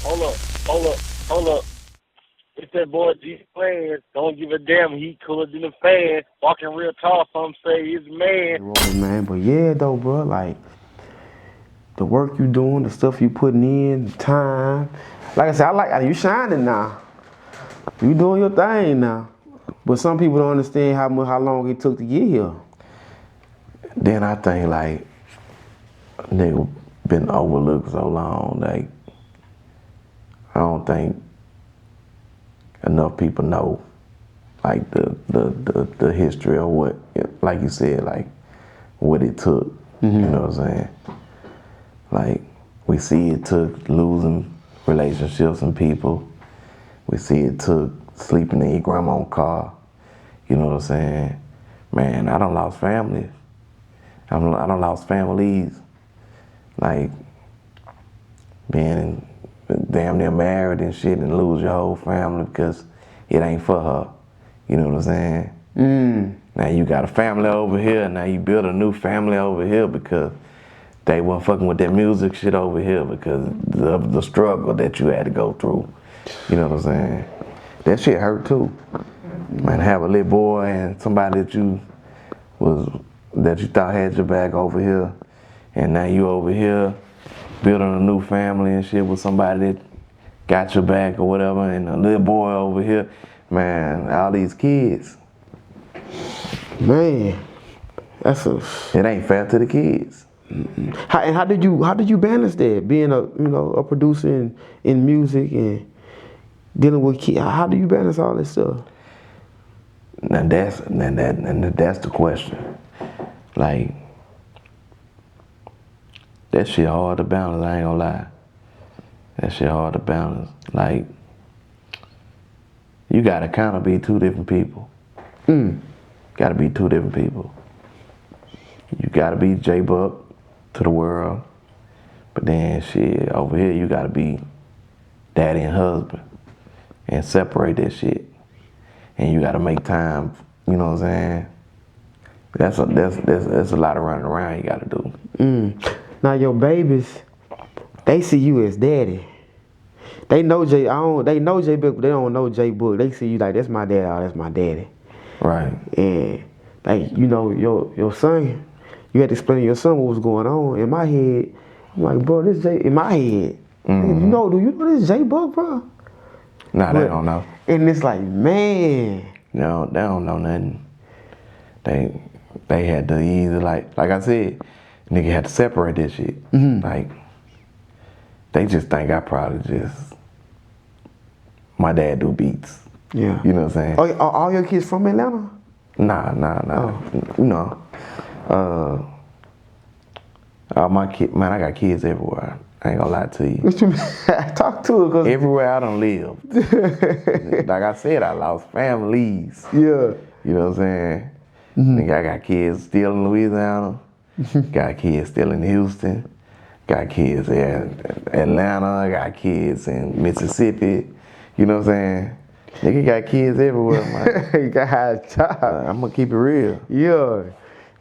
Hold up, hold up, hold up. It's that boy G Plans. Don't give a damn. He cooler than a fan. Walking real tall. Some say he's a man. Man, but yeah, though, bro, like the work you doing, the stuff you putting in, the time. Like I said, I like you shining now. You doing your thing now. But some people don't understand how long it took to get here. Then I think like nigga been overlooked so long. Like I don't think enough people know like the history of what, like you said, like what it took. You know what I'm saying? Like we see it took losing relationships and people. We see it took sleeping in your grandma's car. You know what I'm saying? Man, I done lost family. I done lost families. Like being damn near married and shit and lose your whole family because it ain't for her. You know what I'm saying? Now you got a family over here, now you build a new family over here because they weren't fucking with that music shit over here because of the struggle that you had to go through. You know what I'm saying? That shit hurt too. Man, have a little boy and somebody that you thought had your back over here, and now you over here building a new family and shit with somebody that got your back or whatever, and a little boy over here. Man, all these kids. Man, It ain't fair to the kids. How did you balance that? Being a producer in music and dealing with kids. How do you balance all this stuff? Now that's the question. Like that shit hard to balance. I ain't gonna lie. That shit hard to balance. Like you gotta kind of be two different people. Gotta be two different people. You gotta be J-Buck to the world, but then shit over here you gotta be daddy and husband, and separate that shit. And you gotta make time. You know what I'm saying? That's a lot of running around you gotta do. Now your babies, they see you as daddy. They know They know J Book, but they don't know J Book. They see you like that's my dad. Oh, that's my daddy. Right. And like your son, you had to explain to your son what was going on. In my head, I'm like, bro, this J. In my head, do you know this J Book, bro? Nah, they don't know. And it's like, man. No, they don't know nothing. They had to either like I said, nigga had to separate that shit. Like they just think I probably just my dad do beats. Yeah. You know what I'm saying? Are all your kids from Atlanta? Nah. You know. All my kid, man, I got kids everywhere. I ain't gonna lie to you. What you mean? Talk to her, cause Everywhere I done lived. Like I said, I lost families. yeah. You know what I'm saying? Nigga, I got kids still in Louisiana. Got kids still in Houston. Got kids in Atlanta. Got kids in Mississippi. You know what I'm saying? Nigga got kids everywhere, man. You got a job. I'm gonna keep it real. Yeah.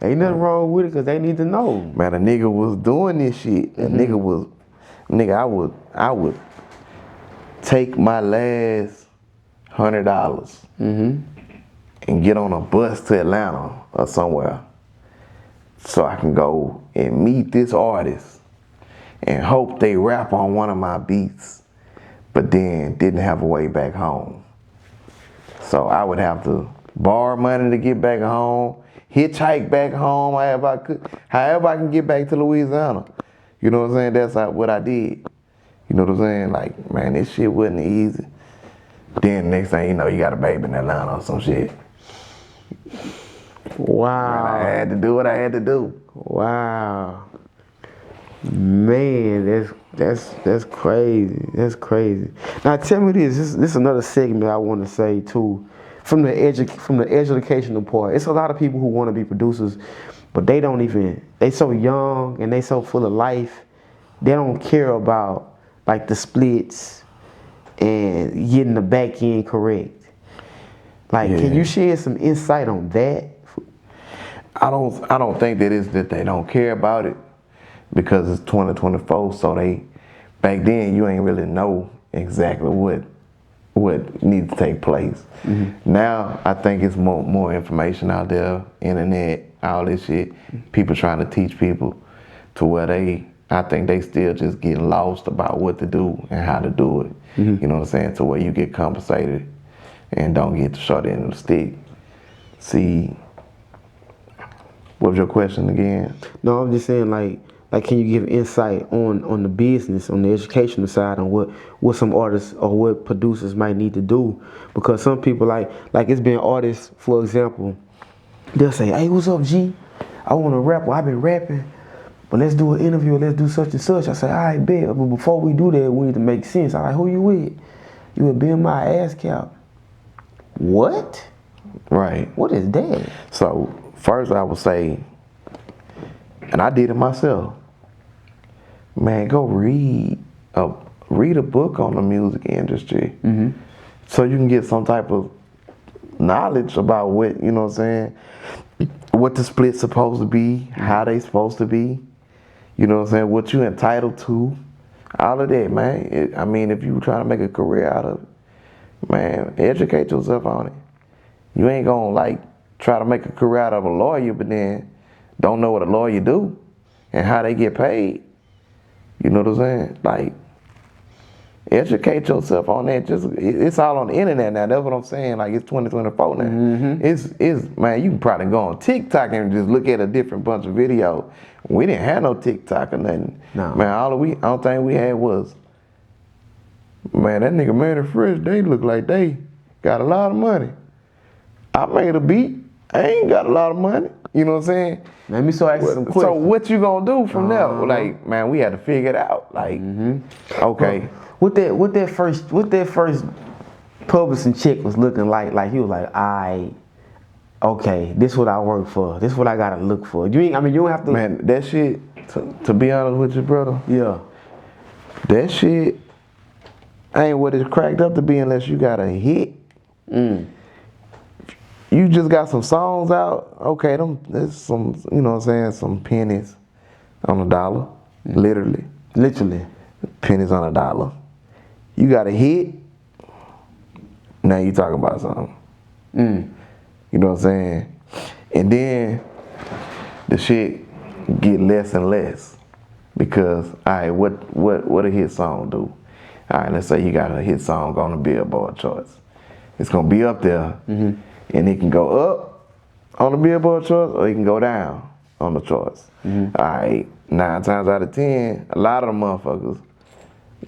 Ain't nothing wrong with it because they need to know. Man, a nigga was doing this shit. I would take my last $100 and get on a bus to Atlanta or somewhere so I can go and meet this artist and hope they rap on one of my beats, but then didn't have a way back home. So I would have to borrow money to get back home, hitchhike back home however I can get back to Louisiana. You know what I'm saying? That's what I did. You know what I'm saying? Like, man, this shit wasn't easy. Then next thing you know, you got a baby in Atlanta or some shit. Wow. Man, I had to do what I had to do. Wow. Man, that's crazy. That's crazy. Now tell me this is another segment I want to say too. From the educational part. It's a lot of people who want to be producers, but they so young and they so full of life, they don't care about like the splits and getting the back end correct. Like, Can you share some insight on that? I don't think that it's that they don't care about it, because it's 2024, so they back then you ain't really know exactly what needs to take place. Now I think it's more information out there, internet, all this shit. People trying to teach people to where I think they still just getting lost about what to do and how to do it. You know what I'm saying? To where you get compensated and don't get the short end of the stick. See, what was your question again? No, I'm just saying like can you give insight on the business, on the educational side, on what some artists or what producers might need to do? Because some people like it's been artists, for example, they'll say, hey, what's up, G? I want to rap. Well, I've been rapping, but let's do an interview. Let's do such and such. I say, all right, bet. But before we do that, we need to make sense. I'm like, who you with? You with being my ass cap. What? Right. What is that? So first I would say, and I did it myself, man, go read a book on the music industry, so you can get some type of knowledge about what, you know what I'm saying, what the split's supposed to be, how they supposed to be, you know what I'm saying, what you entitled to, all of that, man. I mean, if you trying to make a career out of it, man, educate yourself on it. You ain't gonna like try to make a career out of a lawyer, but then don't know what a lawyer do and how they get paid. You know what I'm saying? Like, educate yourself on that. It's all on the internet now. That's what I'm saying. Like, it's 2024 now. It's man, you can probably go on TikTok and just look at a different bunch of videos. We didn't have no TikTok or nothing. No. Man, all thing we had was, man, that nigga Man and Fresh, they look like they got a lot of money. I made a beat. I ain't got a lot of money. You know what I'm saying? Let me start asking some questions. So what you gonna do from there? Like, man, we had to figure it out. Like, okay. What that first publishing check was looking like he was like, okay, this what I work for. This what I gotta look for. You don't have to. Man, that shit, to be honest with you, brother. Yeah. That shit ain't what it's cracked up to be unless you got a hit. You just got some songs out, okay, there's some, you know what I'm saying, some pennies on a dollar, literally. Pennies on a dollar. You got a hit, now you talking about something. You know what I'm saying? And then the shit get less and less because, all right, what a hit song do? All right, let's say you got a hit song on the Billboard charts. It's gonna be up there. And it can go up on the Billboard charts or it can go down on the charts. All right, 9 times out of 10, a lot of them motherfuckers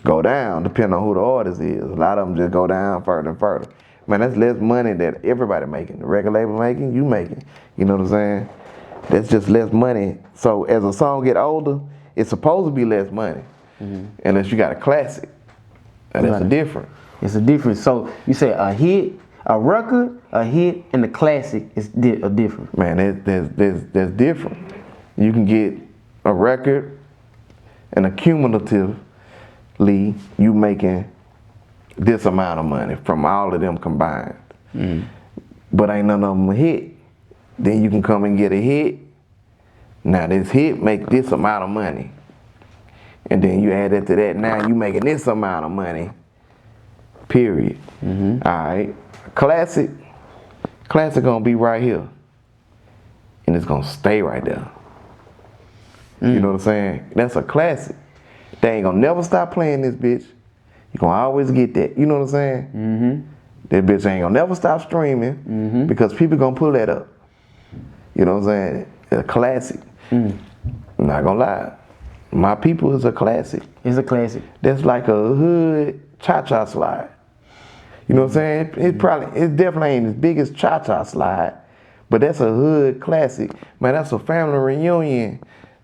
go down depending on who the artist is. A lot of them just go down further and further. Man, that's less money that everybody making. The record label making, you making. You know what I'm saying? That's just less money. So as a song get older, it's supposed to be less money. Unless you got a classic. And that's a difference. It's a difference. So you say a hit, a record, a hit, and a classic is a different. Man, there's different. You can get a record and accumulatively you making this amount of money from all of them combined. But ain't none of them a hit. Then you can come and get a hit. Now this hit make this amount of money. And then you add it to that, now you making this amount of money. Period. All right. Classic gonna be right here. And it's gonna stay right there. You know what I'm saying? That's a classic. They ain't gonna never stop playing this bitch. You gonna always get that. You know what I'm saying? That bitch ain't gonna never stop streaming because people gonna pull that up. You know what I'm saying? It's a classic. I'm not gonna lie. My People is a classic. It's a classic. That's like a hood cha-cha slide. You know what I'm saying? It definitely ain't as big as cha-cha slide, but that's a hood classic. Man, that's a family reunion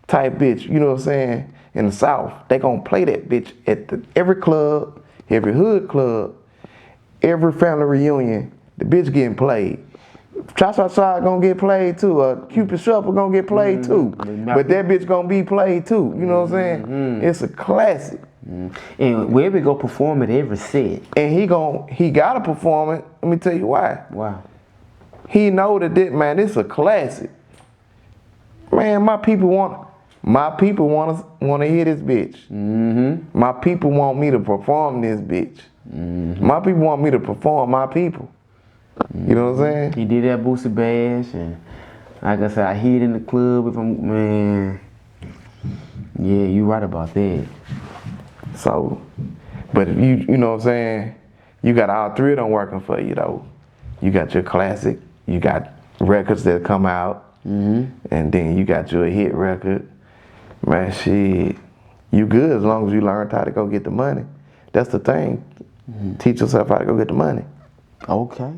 type bitch. You know what I'm saying? In the South, they gonna play that bitch at every club, every hood club, every family reunion. The bitch getting played. Cha-cha slide gonna get played too. Cupid Shuffle gonna get played too. But that bitch gonna be played too. You know what I'm saying? It's a classic. And Webby go perform at every set. And he gotta perform it. Let me tell you why. Wow. He know that this a classic. Man, my people want My people wanna hear this bitch. Mm-hmm. My people want me to perform this bitch. My people want me to perform my people. You know what I'm saying? He did that Boosie Bash, and like I said, I hear it in the club. If I'm, man, yeah, you right about that. So, but if you know what I'm saying, you got all three of them working for you though. You got your classic, you got records that come out, and then you got your hit record. Man, shit, you good as long as you learn how to go get the money. That's the thing. Teach yourself how to go get the money. Okay.